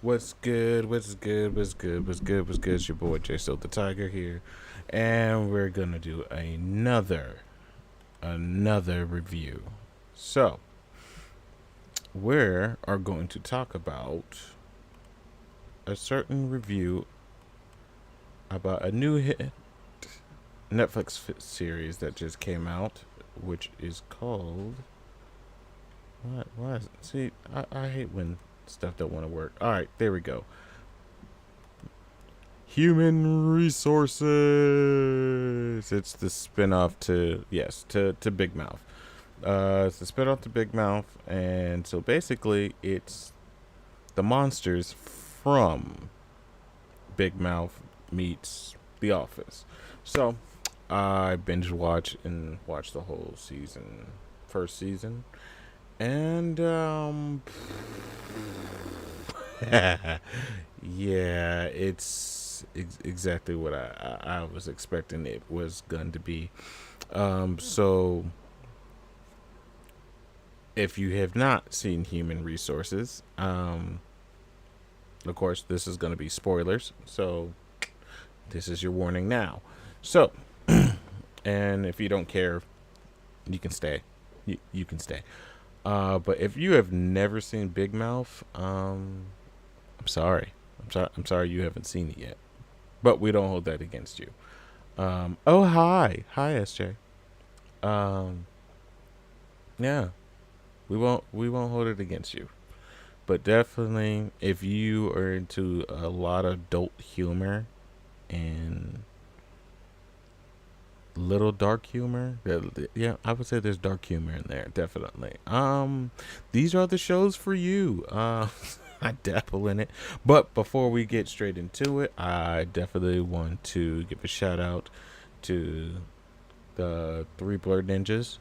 What's good? What's good? What's good? What's good? What's good? It's your boy Jaysto the Tiger here, and we're gonna do another review. So we are going to talk about a certain review about a new hit Netflix series that just came out, which is called what? What? See, I hate when stuff don't want to work. All right, there we go. Human Resources. It's the spinoff to to Big Mouth. It's the spinoff to Big Mouth, and so basically, it's the monsters from Big Mouth meets The Office. So I binge watch and watch the whole first season, and yeah, it's exactly what I was expecting it was going to be. So if you have not seen Human Resources, of course, this is going to be spoilers. So this is your warning now. So, and if you don't care, you can stay. You can stay. But if you have never seen Big Mouth, I'm sorry. I'm sorry you haven't seen it yet. But we don't hold that against you. Oh hi SJ. Um, yeah, we won't hold it against you. But definitely, if you are into a lot of adult humor and little dark humor, yeah, I would say there's dark humor in there. Definitely. These are the shows for you. I dabble in it. But before we get straight into it, I definitely want to give a shout out to the Three Blurred Ninjas.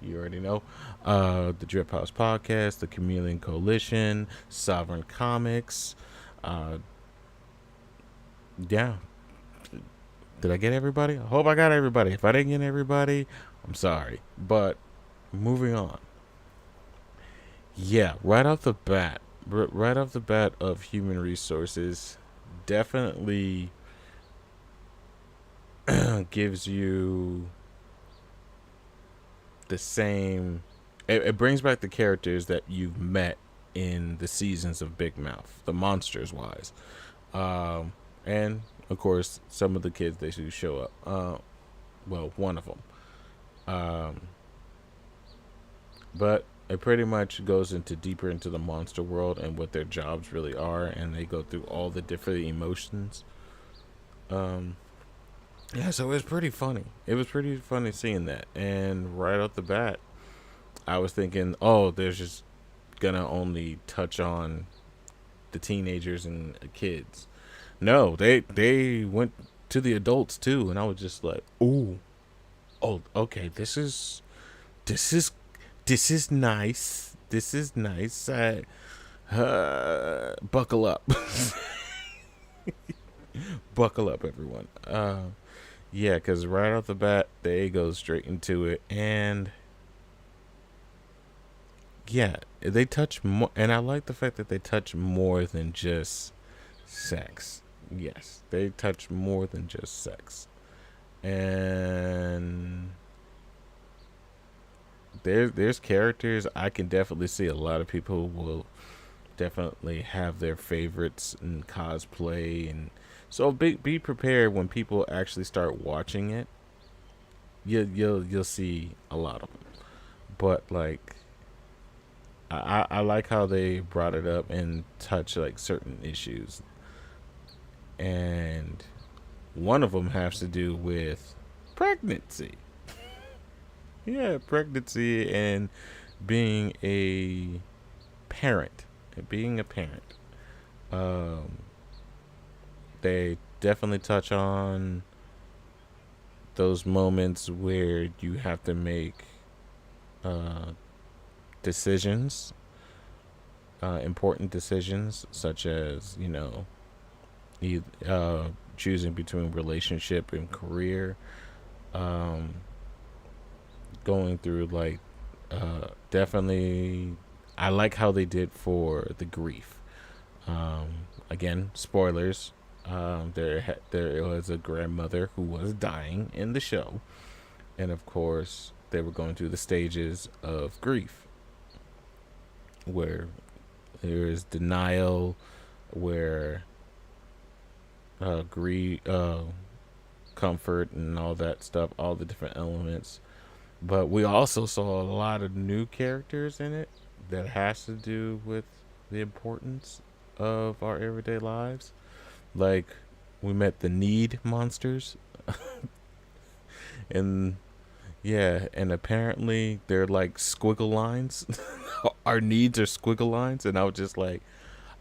You already know. The Drip House Podcast, the Chameleon Coalition, Sovereign Comics. Uh, yeah. Did I get everybody? I hope I got everybody. If I didn't get everybody, I'm sorry. But moving on. Yeah, right off the bat of Human Resources, definitely gives you the same. It brings back the characters that you've met in the seasons of Big Mouth, the monsters wise, and of course some of the kids they do show up. Well, one of them, um, but it pretty much goes into deeper into the monster world and what their jobs really are, and they go through all the different emotions. Um, yeah, so it was pretty funny. It was pretty funny seeing that, and right off the bat, I was thinking, oh, there's just gonna only touch on the teenagers and kids. No, they went to the adults too, and I was just like, ooh, oh, okay, this is this is nice. This is nice. Buckle up, buckle up, everyone. Yeah, because right off the bat, they go straight into it, and yeah, they touch more, and I like the fact that they touch more than just sex. Yes, they touch more than just sex, and there's characters I can definitely see a lot of people will definitely have their favorites in cosplay, and so be prepared when people actually start watching it. You'll see a lot of them, but like I like how they brought it up and touch like certain issues, and one of them has to do with pregnancy. Yeah, pregnancy and being a parent, being a parent. Um, they definitely touch on those moments where you have to make uh, decisions, important decisions, such as choosing between relationship and career, um, going through like definitely. I like how they did for the grief. Again, spoilers. There was a grandmother who was dying in the show, and of course they were going through the stages of grief, where there is denial, where grief, comfort, and all that stuff, all the different elements. But we also saw a lot of new characters in it that has to do with the importance of our everyday lives. Like we met the need monsters, and yeah, and apparently they're like squiggle lines. Our needs are squiggle lines, and I was just like,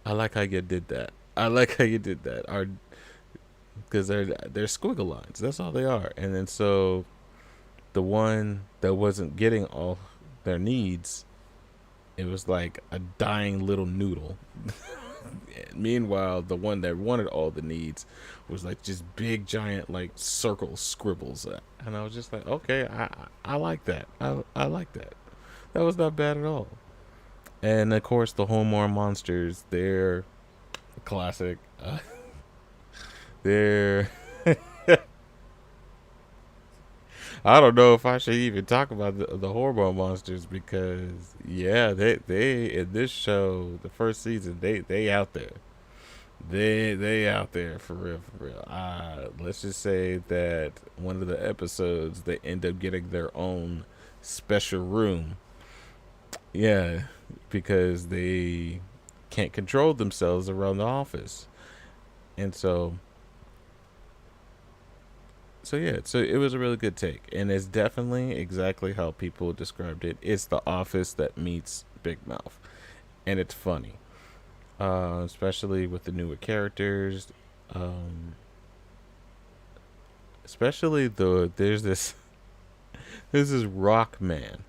I like how you did that. I like how you did that. Our Because they're squiggle lines. That's all they are. And then so the one that wasn't getting all their needs, it was like a dying little noodle. Meanwhile, the one that wanted all the needs was like just big giant like circle scribbles, and I was just like, okay, I like that. I like that. That was not bad at all. And of course, the Homeworm monsters, they're classic. They're I don't know if I should even talk about the hormone monsters because yeah, they in this show, the first season, they out there. They out there for real, for real. Let's just say that one of the episodes they end up getting their own special room. Yeah, because they can't control themselves around the office, and so yeah, so it was a really good take, and it's definitely exactly how people described it. It's the Office that meets Big Mouth, and it's funny, especially with the newer characters. Um, Especially the there's this rock man,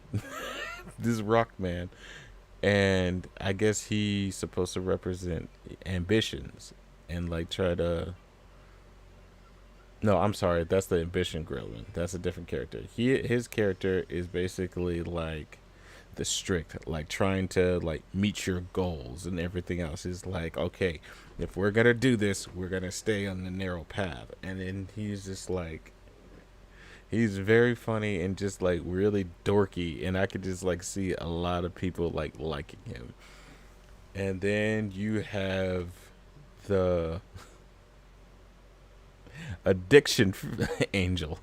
this rock man, and I guess he's supposed to represent ambitions and like try to. No, I'm sorry, that's the ambition gremlin. That's a different character. His character is basically like the strict, like trying to like meet your goals and everything else. Is like, okay, if we're gonna do this, we're gonna stay on the narrow path. And then he's just like, he's very funny and just like really dorky, and I could just like see a lot of people like liking him. And then you have the addiction angel.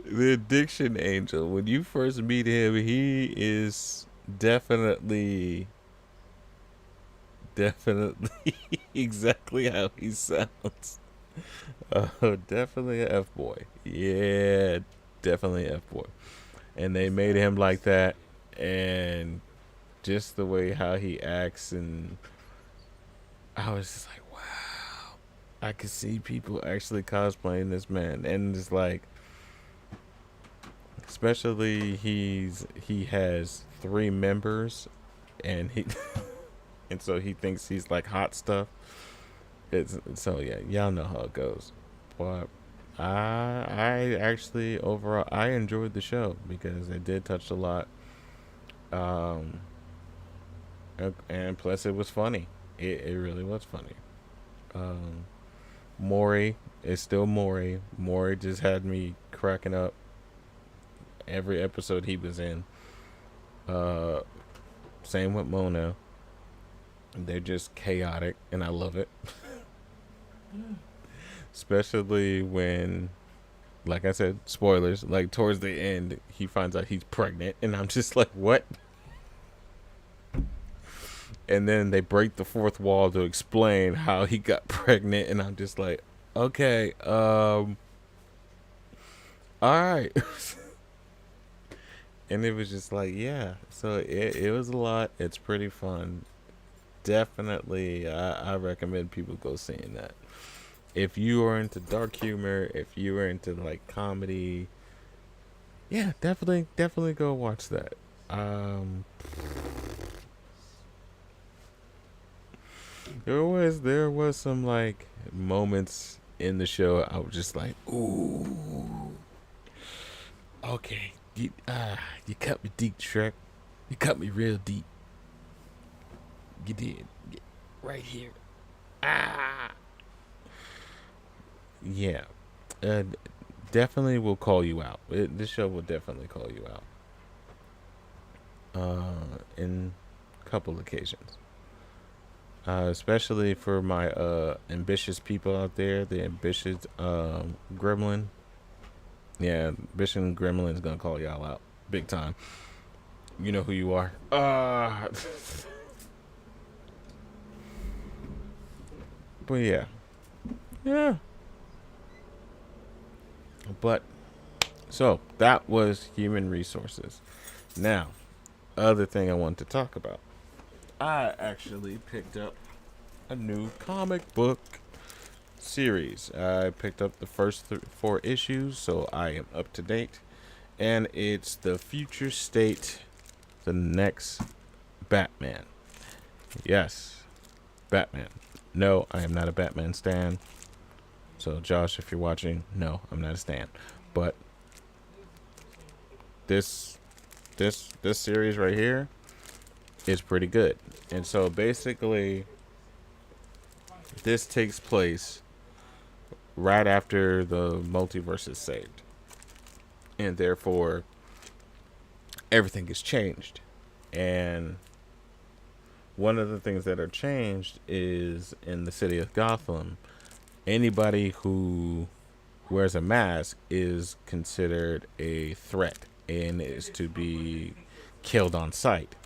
The addiction angel. When you first meet him, he is definitely, definitely exactly how he sounds. Definitely a F boy. Yeah, definitely a F boy. And they made him like that, and just the way how he acts, and I was just like, wow, I could see people actually cosplaying this man, and it's like, especially he has three members, and he and so he thinks he's like hot stuff. It's so yeah, y'all know how it goes. But I actually overall I enjoyed the show because it did touch a lot, um, and plus it was funny. It really was funny. Um, Maury is still Maury. Maury just had me cracking up every episode he was in. Uh, Same with Mona. They're just chaotic, and I love it. Especially when, like I said, spoilers. Like towards the end, he finds out he's pregnant, and I'm just like, what? And then they break the fourth wall to explain how he got pregnant, and I'm just like, okay, all right. And it was just like, yeah. So it was a lot. It's pretty fun. Definitely, I recommend people go seeing that. If you are into dark humor, if you are into like comedy, yeah, definitely go watch that. Um, there was some like moments in the show I was just like, ooh, okay, you cut me deep, Shrek. You cut me real deep. You did. Right here. Ah. Yeah. Uh, Definitely will call you out. This show will definitely call you out. In a couple occasions. Especially for my ambitious people out there, the ambitious gremlin. Yeah, ambitious gremlin is gonna call y'all out big time. You know who you are. But yeah, yeah. But so that was human resources. Now, other thing I want to talk about. I actually picked up a new comic book series. I picked up the first four issues, so I am up to date. And it's the future state, the next Batman. Yes, Batman. No, I am not a Batman stan. So, Josh, if you're watching, no, I'm not a stan. But this this series right here is pretty good. And so basically this takes place right after the multiverse is saved. And therefore everything is changed. And one of the things that are changed is in the city of Gotham, anybody who wears a mask is considered a threat and is to be killed on sight.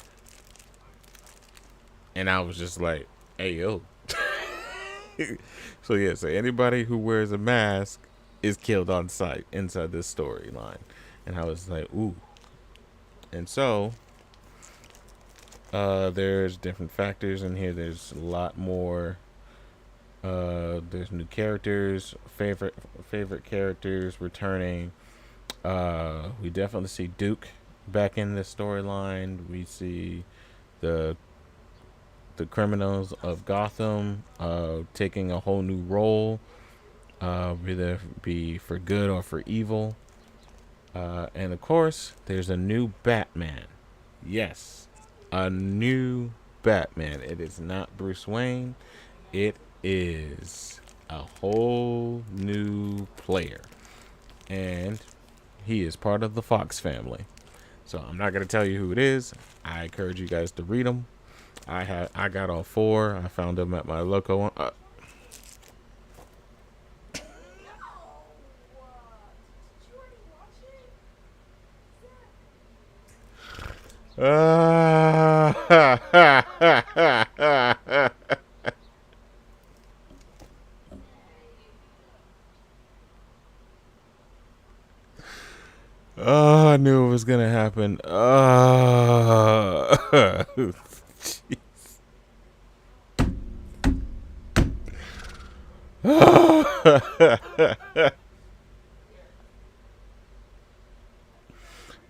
And I was just like, hey, yo. So, yeah, so anybody who wears a mask is killed on sight inside this storyline. And I was like, ooh. And so, there's different factors in here. There's a lot more. There's new characters, favorite characters returning. We definitely see Duke back in this storyline. We see the criminals of Gotham taking a whole new role, whether it be for good or for evil. And of course, there's a new Batman. Yes, a new Batman. It is not Bruce Wayne. It is a whole new player. And he is part of the Fox family. So I'm not going to tell you who it is. I encourage you guys to read them. I got all four. I found them at my local one. Oh, I knew it was gonna happen.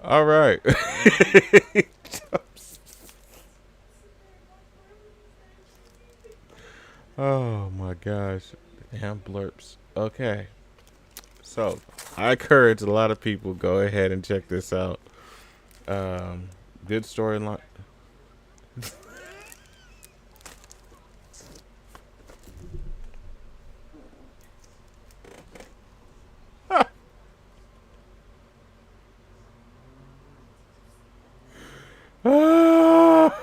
All right. Oh my gosh. Damn blurps. Okay. So I encourage a lot of people go ahead and check this out. Um, Good storyline. Ah!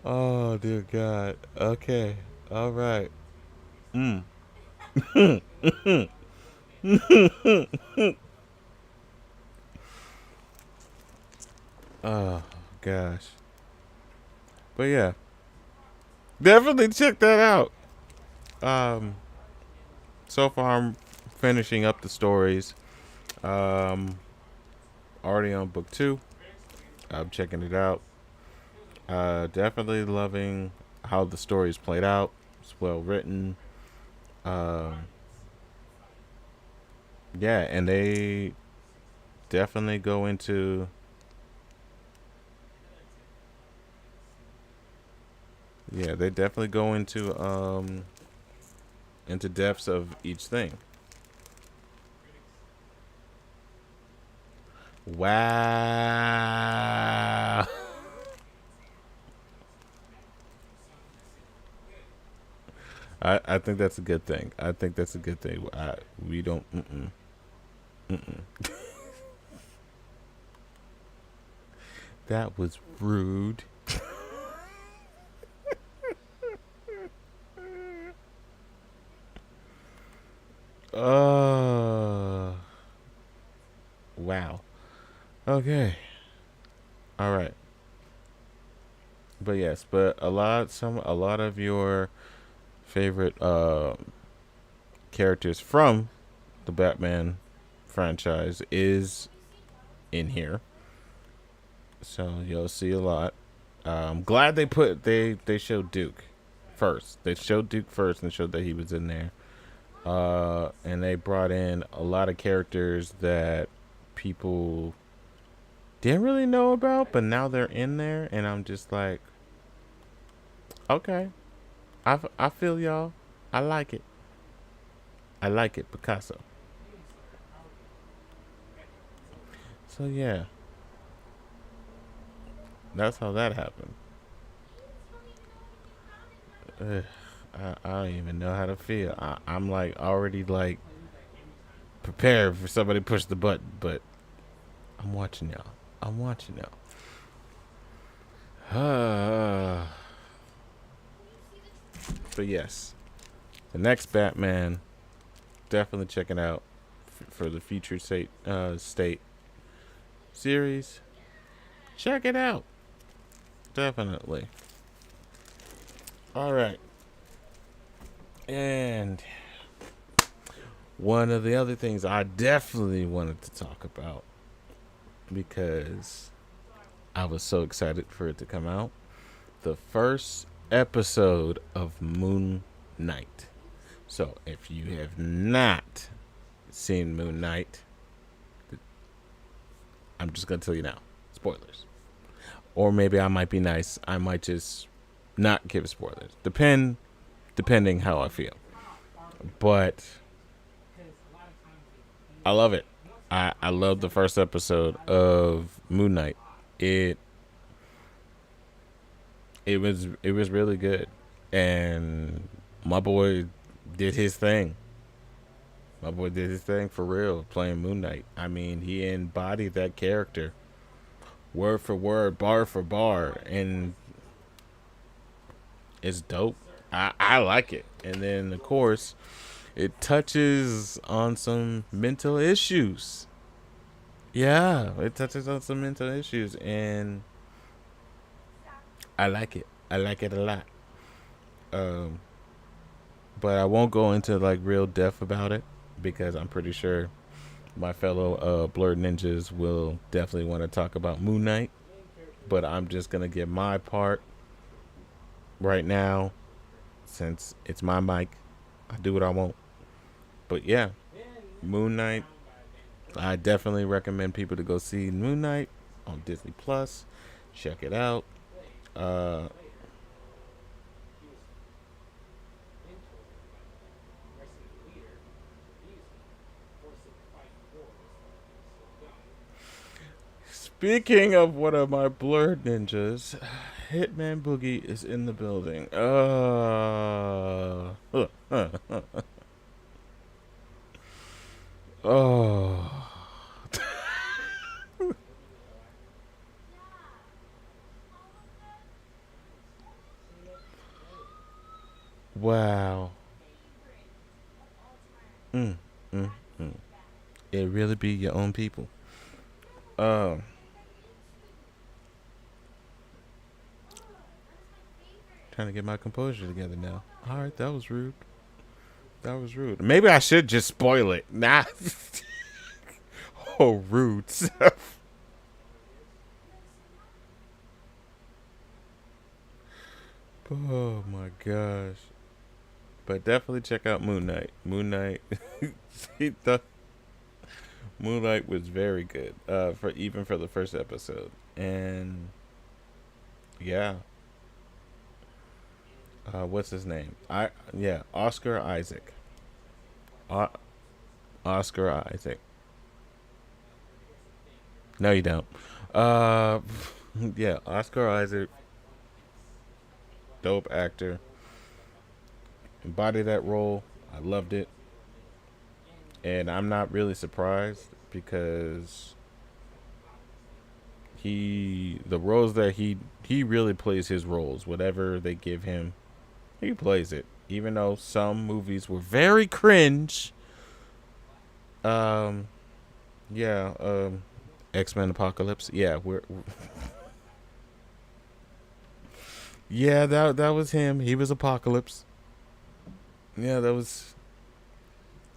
Oh dear God. Okay. All right. Mm. Oh gosh. But yeah, definitely check that out. Um, so far I'm finishing up the stories. Um, Already on book two. I'm checking it out. Definitely loving how the story is played out. It's well written. Um, yeah, and they definitely go into they definitely go into into depths of each thing. Wow. I think that's a good thing. I think that's a good thing. We don't. That was rude. Uh. Wow. Okay. All right. But yes, but a lot of your favorite characters from the Batman franchise is in here, so you'll see a lot. Glad they showed Duke first. They showed Duke first and showed that he was in there. And they brought in a lot of characters that people didn't really know about, but now they're in there, and I'm just like, okay, I feel y'all. I like it. I like it, Picasso. So yeah, that's how that happened. Ugh, I don't even know how to feel. I'm like already like prepared for somebody to push the button, but I'm watching y'all. I'm watching y'all. But yes, the next Batman, definitely check it out for the future state series. Check it out, definitely. All right, and one of the other things I definitely wanted to talk about because I was so excited for it to come out. The first episode of Moon Knight. So if you have not seen Moon Knight, I'm just gonna tell you now. Spoilers. Or maybe I might be nice. I might just not give spoilers. Depending how I feel. But I love it. I love the first episode of Moon Knight. It it was really good, and my boy did his thing. My boy did his thing for real, playing Moon Knight. I mean, he embodied that character word for word, bar for bar, and it's dope. I like it. And then of course, it touches on some mental issues. Yeah, it touches on some mental issues, and I like it. I like it a lot. Um, but I won't go into like real depth about it because I'm pretty sure my fellow Blurred Ninjas will definitely want to talk about Moon Knight. But I'm just gonna get my part right now since it's my mic. I do what I want. But yeah, Moon Knight. I definitely recommend people to go see Moon Knight on Disney Plus. Check it out. Uh, Speaking of one of my Blurred Ninjas, Hitman Boogie is in the building. Oh, wow. Mm, mm, mm. It really be your own people. Uh, Trying to get my composure together now. All right, that was rude. That was rude. Maybe I should just spoil it. Nah. Oh, rude stuff. Oh my gosh. But definitely check out Moon Knight. Moon Knight. The Moonlight was very good. For even for the first episode. And yeah. What's his name? Oscar Isaac. O- Oscar Isaac. No, you don't. Uh, yeah, Oscar Isaac, dope actor, embodied that role. I loved it, and I'm not really surprised because the roles that he really plays his roles. Whatever they give him, he plays it. Even though some movies were very cringe. Um, yeah. X-Men Apocalypse. Yeah, yeah, that was him. He was Apocalypse. Yeah, that was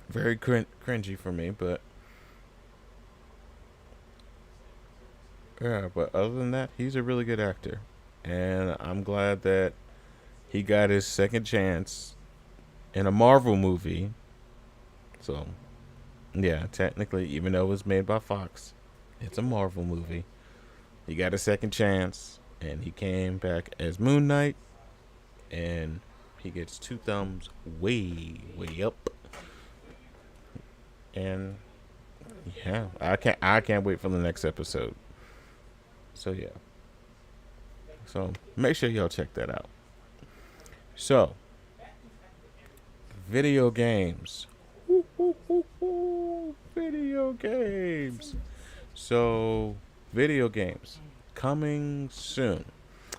very cringy for me, but yeah, but other than that, he's a really good actor, and I'm glad that he got his second chance in a Marvel movie. So yeah, technically, even though it was made by Fox, it's a Marvel movie. He got a second chance, and he came back as Moon Knight, and he gets two thumbs way up. And yeah, I can't wait for the next episode. So yeah, so make sure y'all check that out. So video games, video games. So video games coming soon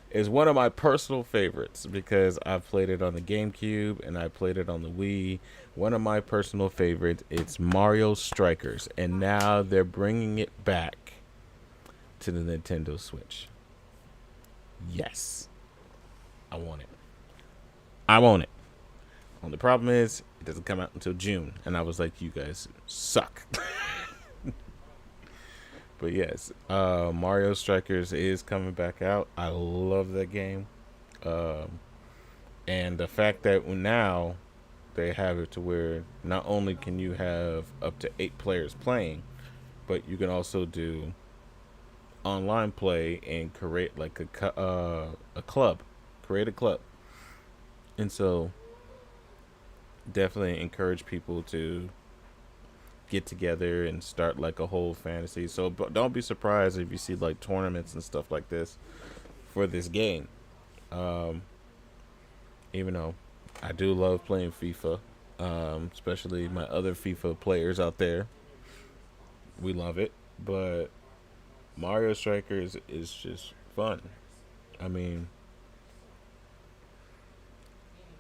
is one of my personal favorites because I've played it on the GameCube and I played it on the Wii. One of my personal favorites. It's Mario Strikers, and now they're bringing it back to the Nintendo Switch. Yes, I want it. I want it. Only problem is it doesn't come out until June, and I was like, you guys suck. But yes, Mario Strikers is coming back out. I love that game. Um, and the fact that now they have it to where not only can you have up to 8 players playing, but you can also do online play and create like a club, create a club. And so definitely encourage people to get together and start like a whole fantasy. So but don't be surprised if you see like tournaments and stuff like this for this game. Um, Even though I do love playing FIFA, especially my other FIFA players out there, we love it. But Mario Strikers is just fun. I mean,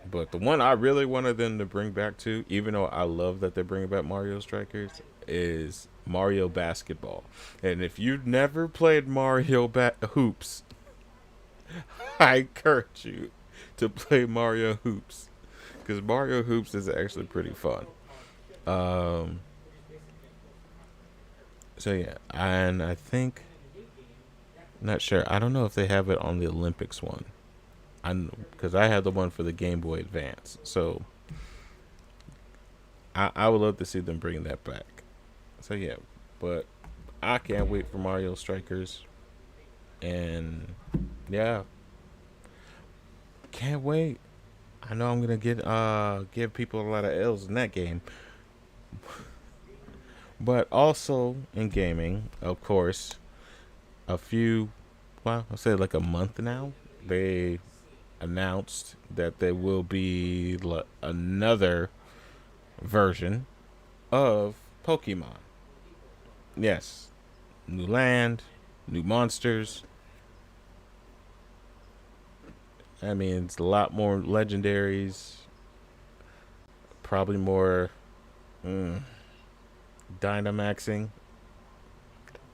but the one I really wanted them to bring back to, even though I love that they're bringing back Mario Strikers, is Mario Basketball. And if you've never played Mario Hoops, I encourage you to play Mario Hoops because Mario Hoops is actually pretty fun. Um, so yeah, and I think not sure. I don't know if they have it on the Olympics one. I because I have the one for the Game Boy Advance, so I would love to see them bring that back. So yeah, but I can't wait for Mario Strikers, and yeah, can't wait. I know I'm gonna get give people a lot of L's in that game, but also in gaming, of course, a few, well, I'll say like a month now, they announced that there will be another version of Pokemon. Yes, new land, new monsters. I mean, it's a lot more legendaries, probably more mm, Dynamaxing.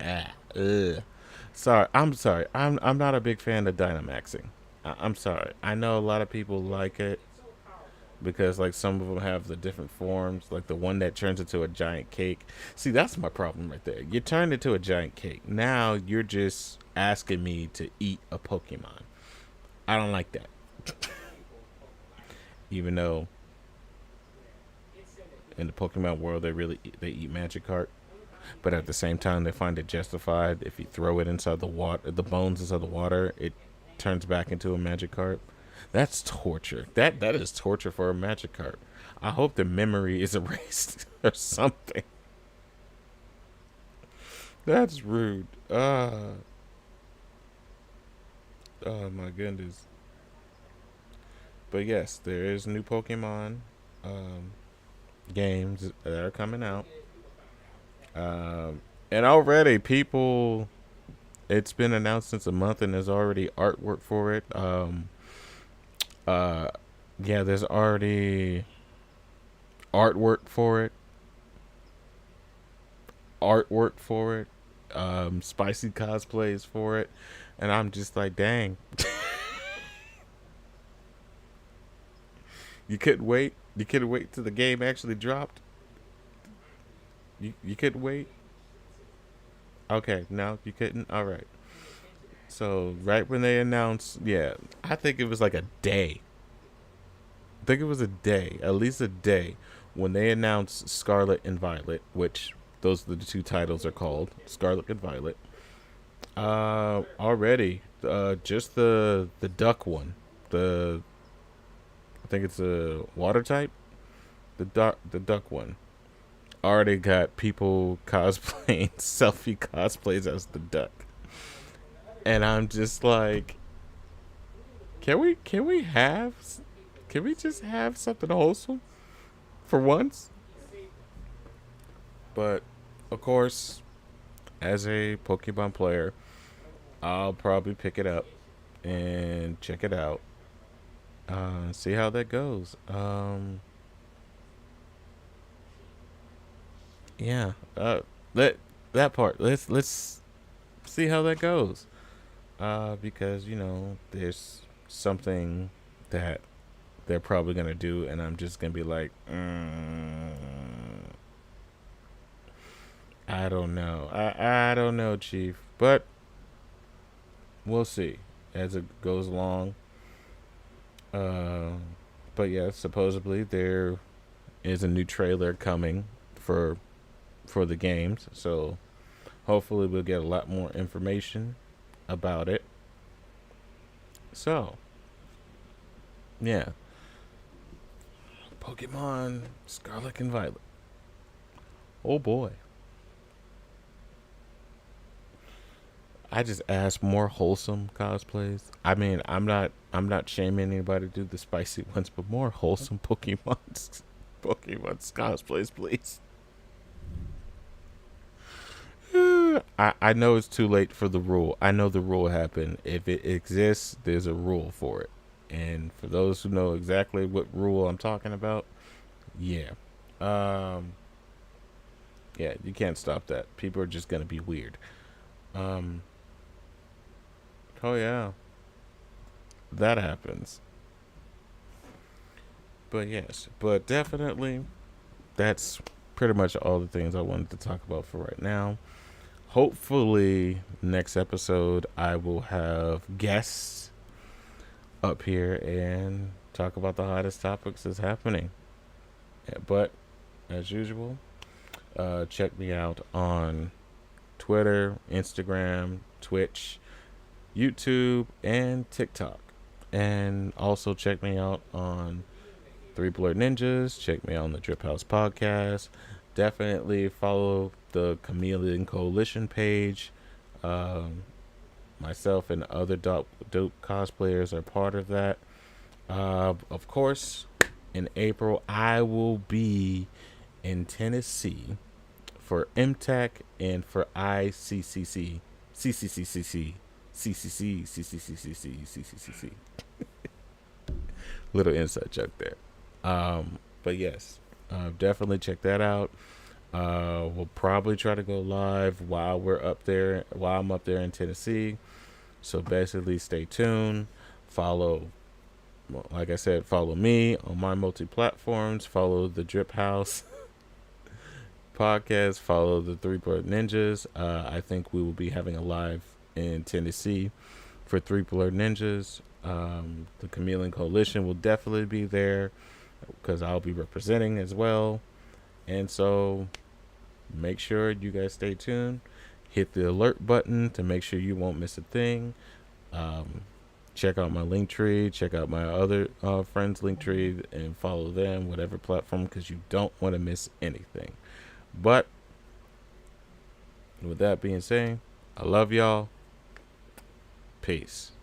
Ugh. Sorry, I'm sorry. I'm not a big fan of Dynamaxing. I'm sorry. I know a lot of people like it because like some of them have the different forms, like the one that turns into a giant cake. See, that's my problem right there. You turned into a giant cake. Now you're just asking me to eat a Pokemon. I don't like that. Even though in the Pokemon world they eat Magikarp, but at the same time they find it justified if you throw it inside the water, the bones inside the water, it turns back into a Magikarp. That's torture. That is torture for a Magikarp. I hope the memory is erased or something. That's rude. Oh my goodness. But yes, there is new Pokemon um, games that are coming out. And already people, it's been announced since a month, and there's already artwork for it. Uh, yeah, there's already artwork for it, spicy cosplays for it, and I'm just like, dang, you couldn't wait. You couldn't wait till the game actually dropped. You couldn't wait. Okay, no, you couldn't. All right. So right when they announced, yeah, I think it was like a day. I think it was a day, at least a day, when they announced Scarlet and Violet, which those are the two titles are called, Scarlet and Violet. Already, just the duck one, the I think it's a water type, the duck one. Already got people cosplaying selfie cosplays as the duck, and I'm just like, can we just have something wholesome for once? But of course, as a Pokemon player, I'll probably pick it up and check it out. See how that goes. Yeah. That that part. Let's see how that goes. Because there's something that they're probably gonna do, and I'm just gonna be like, I don't know. I don't know, Chief, but we'll see as it goes along. Uh, but yeah, supposedly there is a new trailer coming for for the games, so hopefully we'll get a lot more information about it. So yeah, Pokemon Scarlet and Violet. Oh boy, I just asked more wholesome cosplays. I mean, I'm not shaming anybody to do the spicy ones, but more wholesome Pokemon cosplays, please. I know it's too late for the rule. I know the rule happened. If it exists, there's a rule for it. And for those who know exactly what rule I'm talking about, yeah. Um yeah, you can't stop that. People are just gonna be weird. Um oh yeah, that happens. But yes, but definitely that's pretty much all the things I wanted to talk about for right now. Hopefully, next episode I will have guests up here and talk about the hottest topics that's happening. Yeah, but as usual, check me out on Twitter, Instagram, Twitch, YouTube, and TikTok. And also check me out on Three Blurred Ninjas. Check me out on the Drip House Podcast. Definitely follow the Chameleon Coalition page. Um, Myself and other dope cosplayers are part of that. Of course, in April, I will be in Tennessee for MTech and for ICCC, CCCCC, CCC, CCCCC, CCCC. Little inside joke there. But yes, definitely check that out. We'll probably try to go live while I'm up there in Tennessee. So basically, stay tuned. Follow, well, like I said, follow me on my multi platforms. Follow the Drip House podcast. Follow the Three Blurred Ninjas. I think we will be having a live in Tennessee for Three Blurred Ninjas. The Chameleon Coalition will definitely be there because I'll be representing as well. And so make sure you guys stay tuned. Hit the alert button to make sure you won't miss a thing. Um, check out my link tree, check out my other friends' link tree, and follow them, whatever platform, because you don't want to miss anything. But with that being said, I love y'all. Peace.